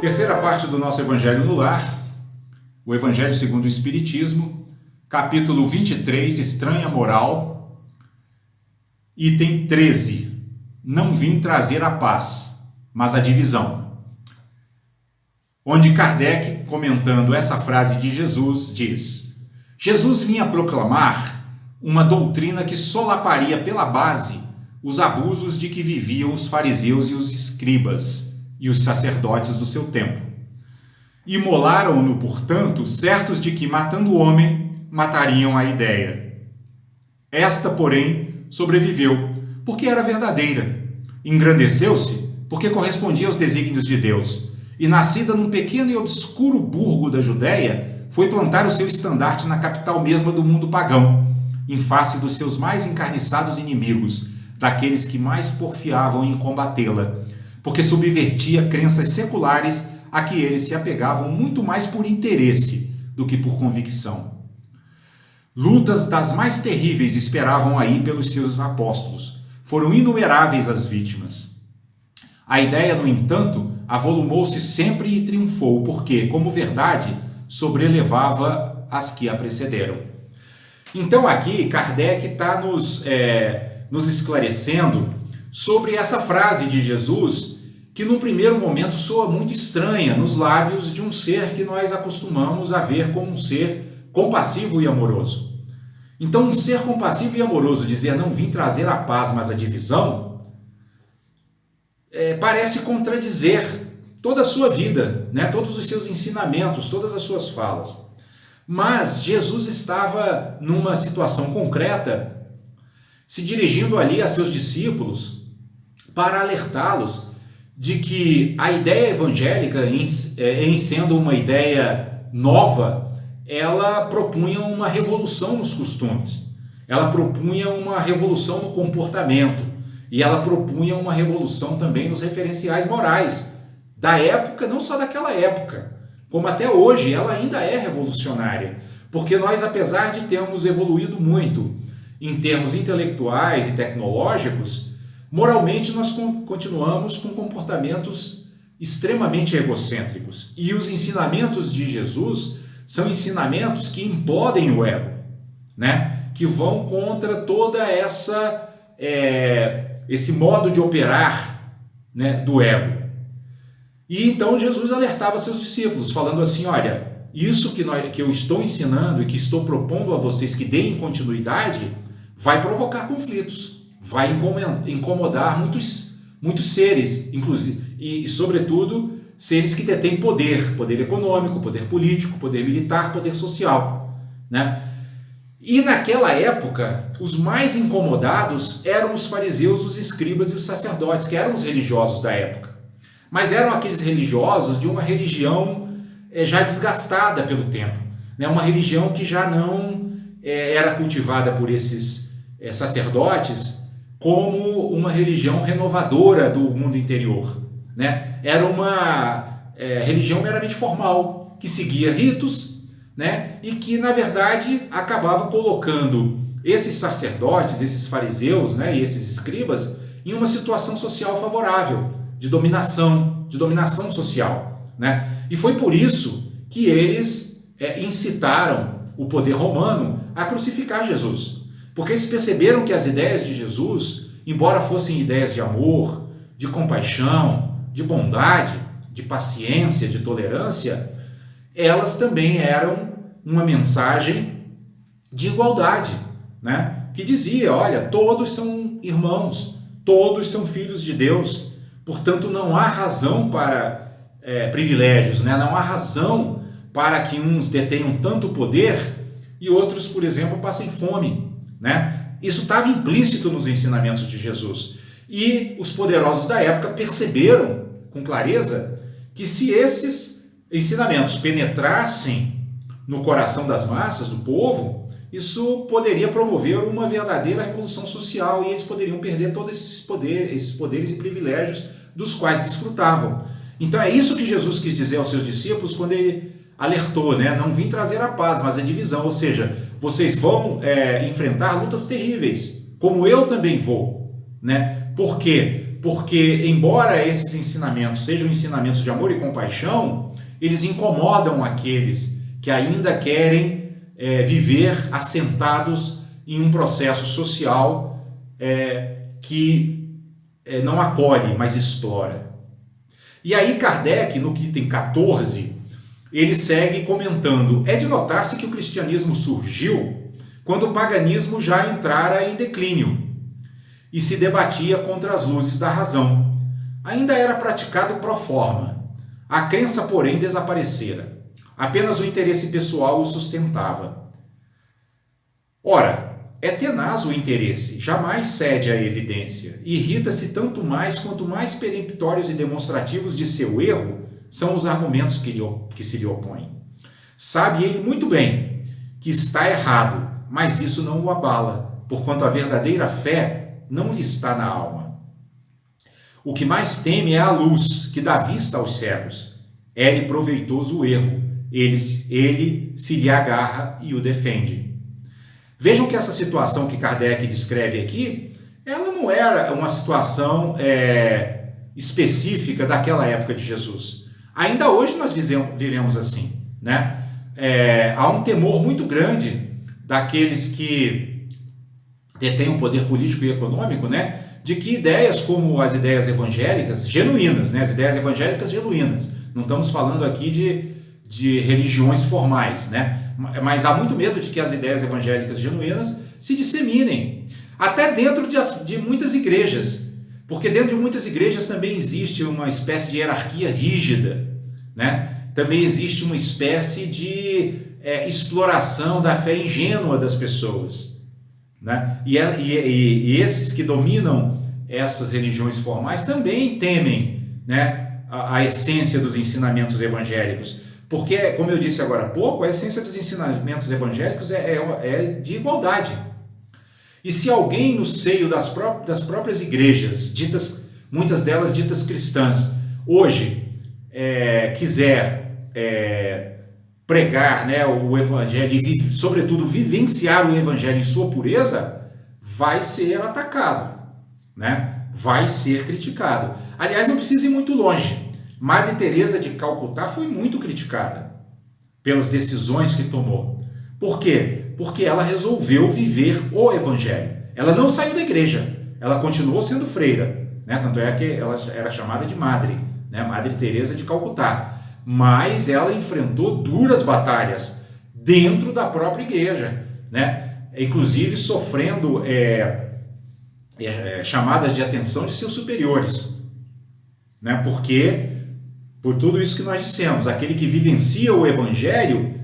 Terceira parte do nosso Evangelho no Lar, o Evangelho segundo o Espiritismo, capítulo 23, Estranha Moral, item 13, não vim trazer a paz, mas a divisão. Onde Kardec, comentando essa frase de Jesus, diz: Jesus vinha proclamar uma doutrina que solaparia pela base os abusos de que viviam os fariseus e os escribas e os sacerdotes do seu tempo. Imolaram-no, portanto, certos de que, matando o homem, matariam a ideia. Esta, porém, sobreviveu, porque era verdadeira. Engrandeceu-se, porque correspondia aos desígnios de Deus. E, nascida num pequeno e obscuro burgo da Judéia, foi plantar o seu estandarte na capital mesma do mundo pagão, em face dos seus mais encarniçados inimigos, daqueles que mais porfiavam em combatê-la, porque subvertia crenças seculares a que eles se apegavam muito mais por interesse do que por convicção. Lutas das mais terríveis esperavam aí pelos seus apóstolos. Foram inumeráveis as vítimas. A ideia, no entanto, avolumou-se sempre e triunfou, porque, como verdade, sobrelevava as que a precederam. Então aqui Kardec está nos esclarecendo sobre essa frase de Jesus, que num primeiro momento soa muito estranha nos lábios de um ser que nós acostumamos a ver como um ser compassivo e amoroso. Então, um ser compassivo e amoroso dizer não vim trazer a paz, mas a divisão, parece contradizer toda a sua vida, né? Todos os seus ensinamentos, todas as suas falas. Mas Jesus estava numa situação concreta, se dirigindo ali a seus discípulos para alertá-los de que a ideia evangélica, em sendo uma ideia nova, ela propunha uma revolução nos costumes, ela propunha uma revolução no comportamento e ela propunha uma revolução também nos referenciais morais da época, não só daquela época, como até hoje ela ainda é revolucionária, porque nós, apesar de termos evoluído muito em termos intelectuais e tecnológicos, moralmente nós continuamos com comportamentos extremamente egocêntricos. E os ensinamentos de Jesus são ensinamentos que impodem o ego, né? Que vão contra toda esse modo de operar, né, do ego. E então Jesus alertava seus discípulos, falando assim: olha, isso que eu estou ensinando e que estou propondo a vocês que deem continuidade vai provocar conflitos, vai incomodar muitos seres, inclusive, e sobretudo seres que detêm poder econômico, poder político, poder militar, poder social, né? E naquela época, os mais incomodados eram os fariseus, os escribas e os sacerdotes, que eram os religiosos da época. Mas eram aqueles religiosos de uma religião já desgastada pelo tempo, né? Uma religião que já não era cultivada por esses sacerdotes como uma religião renovadora do mundo interior, né? Era uma religião meramente formal, que seguia ritos, né? E que, na verdade, acabava colocando esses sacerdotes, esses fariseus, né, e esses escribas em uma situação social favorável, de dominação social, né? E foi por isso que eles incitaram o poder romano a crucificar Jesus, porque eles perceberam que as ideias de Jesus, embora fossem ideias de amor, de compaixão, de bondade, de paciência, de tolerância, elas também eram uma mensagem de igualdade, né? Que dizia: olha, todos são irmãos, todos são filhos de Deus, portanto não há razão para privilégios, né? Não há razão para que uns detenham tanto poder e outros, por exemplo, passem fome, né? Isso estava implícito nos ensinamentos de Jesus. E os poderosos da época perceberam com clareza que se esses ensinamentos penetrassem no coração das massas, do povo, isso poderia promover uma verdadeira revolução social e eles poderiam perder todos esses poderes e privilégios dos quais desfrutavam. Então é isso que Jesus quis dizer aos seus discípulos quando ele alertou, né? Não vim trazer a paz, mas a divisão, ou seja, vocês vão enfrentar lutas terríveis, como eu também vou, né? Por quê? porque embora esses ensinamentos sejam ensinamentos de amor e compaixão, eles incomodam aqueles que ainda querem viver assentados em um processo social que não acolhe, mas explora. E aí Kardec, no item 14, ele segue comentando: é de notar-se que o cristianismo surgiu quando o paganismo já entrara em declínio e se debatia contra as luzes da razão. Ainda era praticado pro forma. A crença, porém, desaparecera. Apenas o interesse pessoal o sustentava. Ora, é tenaz o interesse, jamais cede à evidência. Irrita-se tanto mais quanto mais peremptórios e demonstrativos de seu erro são os argumentos que se lhe opõem. Sabe ele muito bem que está errado, mas isso não o abala, porquanto a verdadeira fé não lhe está na alma. O que mais teme é a luz, que dá vista aos cegos. É-lhe proveitoso o erro, ele se lhe agarra e o defende. Vejam que essa situação que Kardec descreve aqui, ela não era uma situação específica daquela época de Jesus. Ainda hoje nós vivemos assim, né? Há um temor muito grande daqueles que detêm o poder político e econômico, né? De que ideias como as ideias evangélicas genuínas, né? As ideias evangélicas genuínas, não estamos falando aqui de religiões formais, né? Mas há muito medo de que as ideias evangélicas genuínas se disseminem, até dentro de muitas igrejas, porque dentro de muitas igrejas também existe uma espécie de hierarquia rígida, né? Também existe uma espécie de exploração da fé ingênua das pessoas, né? E esses que dominam essas religiões formais também temem, né, a essência dos ensinamentos evangélicos, porque, como eu disse agora há pouco, a essência dos ensinamentos evangélicos é de igualdade. E se alguém no seio das próprias igrejas, muitas delas ditas cristãs, hoje quiser pregar, né, o evangelho e, sobretudo, vivenciar o evangelho em sua pureza, vai ser atacado, né? Vai ser criticado. Aliás, não precisa ir muito longe. Madre Teresa de Calcutá foi muito criticada pelas decisões que tomou. Por quê? Porque ela resolveu viver o evangelho. Ela não saiu da igreja, ela continuou sendo freira, né? Tanto é que ela era chamada de Madre, né? Madre Teresa de Calcutá. Mas ela enfrentou duras batalhas dentro da própria igreja, né? Inclusive sofrendo chamadas de atenção de seus superiores, né? Porque, por tudo isso que nós dissemos, aquele que vivencia o evangelho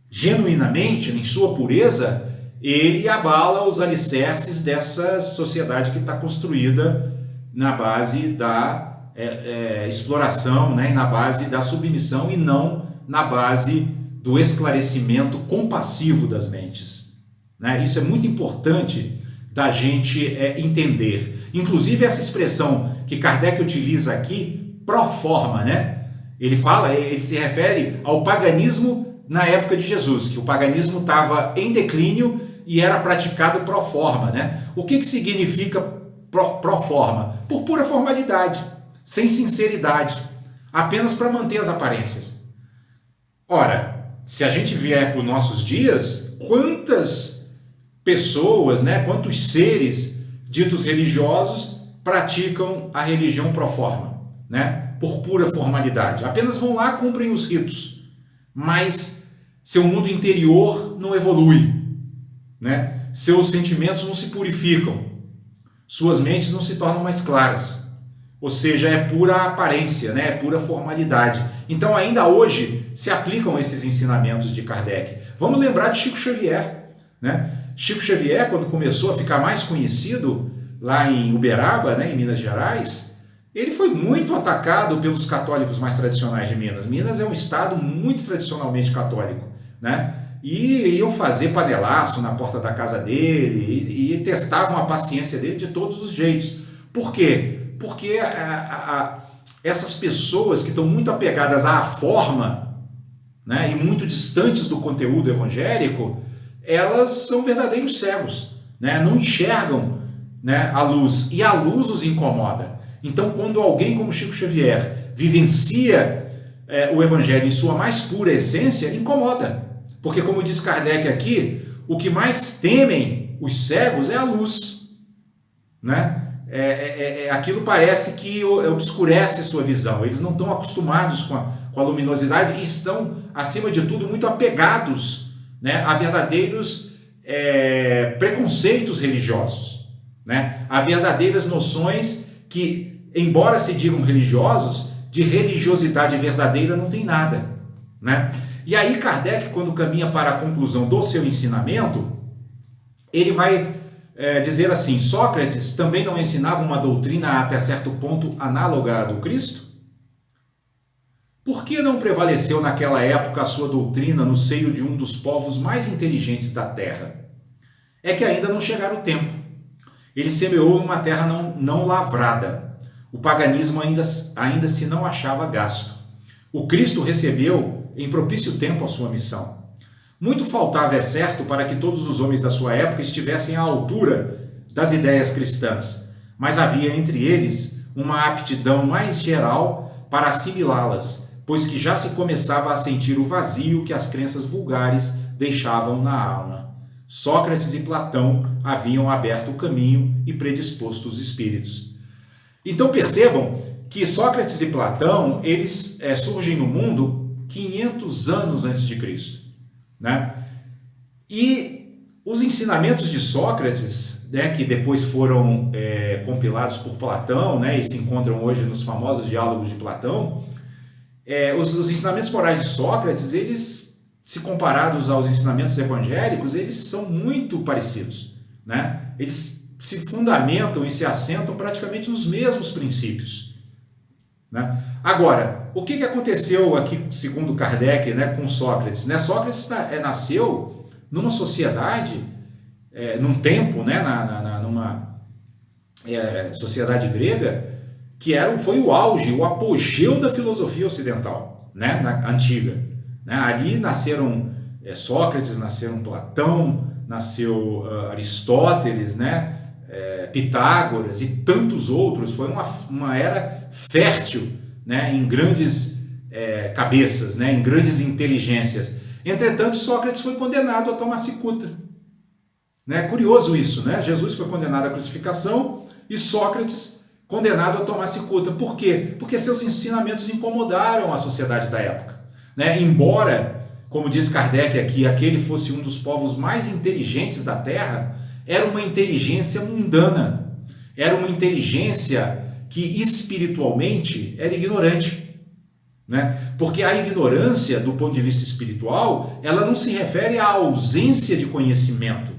genuinamente, em sua pureza, ele abala os alicerces dessa sociedade que está construída na base da exploração, né? E na base da submissão, e não na base do esclarecimento compassivo das mentes, né? Isso é muito importante da gente entender. Inclusive essa expressão que Kardec utiliza aqui, pro forma, né? Ele se refere ao paganismo na época de Jesus, que o paganismo estava em declínio e era praticado pro forma, né? O que significa pro forma? Por pura formalidade, sem sinceridade, apenas para manter as aparências. Ora, se a gente vier para os nossos dias, quantas pessoas, né, quantos seres ditos religiosos praticam a religião pro forma, né, por pura formalidade? Apenas vão lá, cumprem os ritos, mas seu mundo interior não evolui, né? Seus sentimentos não se purificam, suas mentes não se tornam mais claras. Ou seja, é pura aparência, né? É pura formalidade. Então, ainda hoje, se aplicam esses ensinamentos de Kardec. Vamos lembrar de Chico Xavier, né? Chico Xavier, quando começou a ficar mais conhecido lá em Uberaba, né, em Minas Gerais, ele foi muito atacado pelos católicos mais tradicionais de Minas. Minas é um estado muito tradicionalmente católico, né? E iam fazer panelaço na porta da casa dele e testavam a paciência dele de todos os jeitos. Por quê? Porque essas pessoas que estão muito apegadas à forma, né, e muito distantes do conteúdo evangélico, elas são verdadeiros cegos, né, não enxergam, né, a luz, e a luz os incomoda. Então, quando alguém como Chico Xavier vivencia o Evangelho em sua mais pura essência, incomoda. Porque, como diz Kardec aqui, o que mais temem os cegos é a luz, né? Aquilo parece que obscurece sua visão. Eles não estão acostumados com a luminosidade e estão, acima de tudo, muito apegados, né, a verdadeiros preconceitos religiosos, né? A verdadeiras noções que, embora se digam religiosos, de religiosidade verdadeira não tem nada, né? E aí Kardec, quando caminha para a conclusão do seu ensinamento, ele vai dizer assim: Sócrates também não ensinava uma doutrina até certo ponto análoga à do Cristo? Por que não prevaleceu naquela época a sua doutrina no seio de um dos povos mais inteligentes da terra? É que ainda não chegara o tempo. Ele semeou numa terra não lavrada. O paganismo ainda se não achava gasto. O Cristo recebeu em propício tempo a sua missão. Muito faltava, é certo, para que todos os homens da sua época estivessem à altura das ideias cristãs, mas havia entre eles uma aptidão mais geral para assimilá-las, pois que já se começava a sentir o vazio que as crenças vulgares deixavam na alma. Sócrates e Platão haviam aberto o caminho e predisposto os espíritos. Então percebam que Sócrates e Platão, eles surgem no mundo 500 anos antes de Cristo, né? E os ensinamentos de Sócrates, né, que depois foram compilados por Platão, né, e se encontram hoje nos famosos diálogos de Platão, os ensinamentos morais de Sócrates, eles, se comparados aos ensinamentos evangélicos, eles são muito parecidos, né? Eles se fundamentam e se assentam praticamente nos mesmos princípios, né? Agora, o que aconteceu aqui, segundo Kardec, né, com Sócrates? Né? Sócrates nasceu numa sociedade, num tempo, né, numa sociedade grega, que foi o auge, o apogeu da filosofia ocidental, né, antiga. Né? Ali nasceram Sócrates, nasceram Platão, nasceu Aristóteles, né? Pitágoras e tantos outros. Foi uma era fértil, né, em grandes cabeças, né, em grandes inteligências. Entretanto, Sócrates foi condenado a tomar cicuta. Né? Curioso isso, né? Jesus foi condenado à crucificação e Sócrates condenado a tomar cicuta. Por quê? Porque seus ensinamentos incomodaram a sociedade da época. Né? Embora, como diz Kardec aqui, aquele fosse um dos povos mais inteligentes da Terra, era uma inteligência mundana, era uma inteligência que espiritualmente era ignorante, né? Porque a ignorância, do ponto de vista espiritual, ela não se refere à ausência de conhecimento,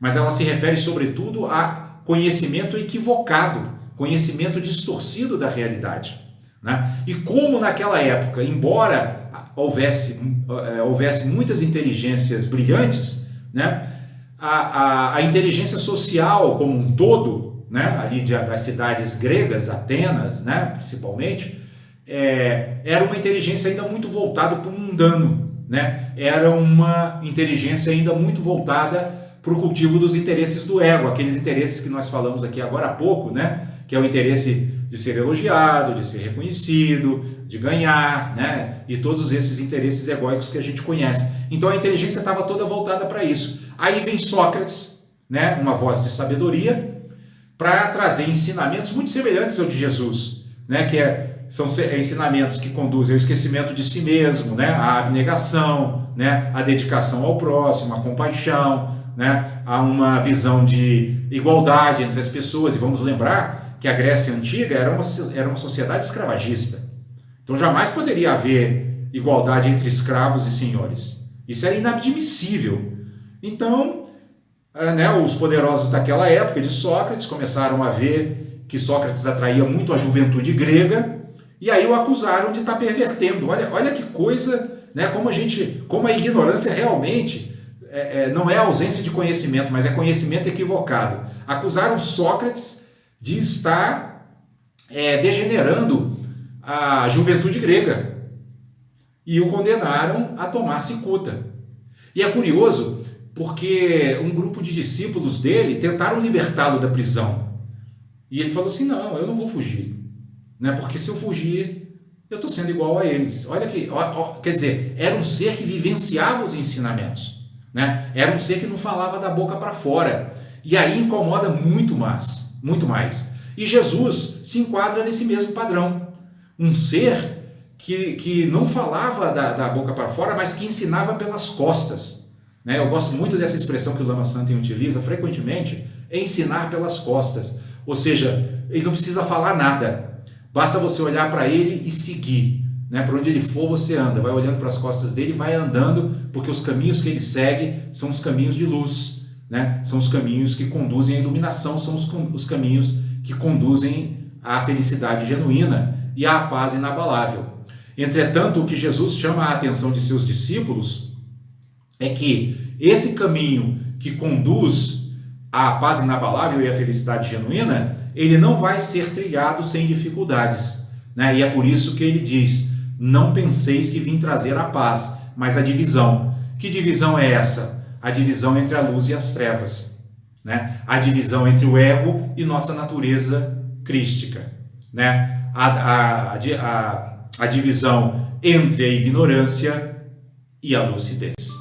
mas ela se refere sobretudo a conhecimento equivocado, conhecimento distorcido da realidade, né? E como naquela época, embora houvesse muitas inteligências brilhantes, né, a inteligência social como um todo, né, ali das cidades gregas, Atenas, né, principalmente, era uma inteligência ainda muito voltada para o mundano, né? Era uma inteligência ainda muito voltada para o cultivo dos interesses do ego, aqueles interesses que nós falamos aqui agora há pouco, né? Que é o interesse de ser elogiado, de ser reconhecido, de ganhar, né? E todos esses interesses egóicos que a gente conhece. Então a inteligência estava toda voltada para isso. Aí vem Sócrates, né? Uma voz de sabedoria, para trazer ensinamentos muito semelhantes ao de Jesus, né? São ensinamentos que conduzem ao esquecimento de si mesmo, né? A abnegação, né? A dedicação ao próximo, a compaixão, né? A uma visão de igualdade entre as pessoas. E vamos lembrar que a Grécia Antiga era uma sociedade escravagista. Então jamais poderia haver igualdade entre escravos e senhores. Isso era inadmissível. Então, né, os poderosos daquela época de Sócrates começaram a ver que Sócrates atraía muito a juventude grega, e aí o acusaram de estar pervertendo. Olha que coisa, né, como a ignorância realmente não é ausência de conhecimento, mas é conhecimento equivocado. Acusaram Sócrates de estar degenerando a juventude grega e o condenaram a tomar cicuta. E é curioso porque um grupo de discípulos dele tentaram libertá-lo da prisão, E ele falou assim, não, eu não vou fugir, né? Porque se eu fugir, eu estou sendo igual a eles. Olha que, quer dizer, era um ser que vivenciava os ensinamentos, né? Era um ser que não falava da boca para fora. E aí incomoda muito mais, muito mais. E Jesus se enquadra nesse mesmo padrão. Um ser que não falava da boca para fora, mas que ensinava pelas costas, né? Eu gosto muito dessa expressão que o Lama Santen utiliza frequentemente, ensinar pelas costas. Ou seja, ele não precisa falar nada, basta você olhar para ele e seguir, né? Por onde ele for você anda, vai olhando para as costas dele e vai andando, porque os caminhos que ele segue são os caminhos de luz, né? São os caminhos que conduzem à iluminação, são os caminhos que conduzem à felicidade genuína e à paz inabalável. Entretanto, o que Jesus chama a atenção de seus discípulos é que esse caminho que conduz à paz inabalável e à felicidade genuína, ele não vai ser trilhado sem dificuldades, né? E é por isso que ele diz, não penseis que vim trazer a paz, mas a divisão. Que divisão é essa? A divisão entre a luz e as trevas, né? A divisão entre o ego e nossa natureza crística, né? A divisão entre a ignorância e a lucidez.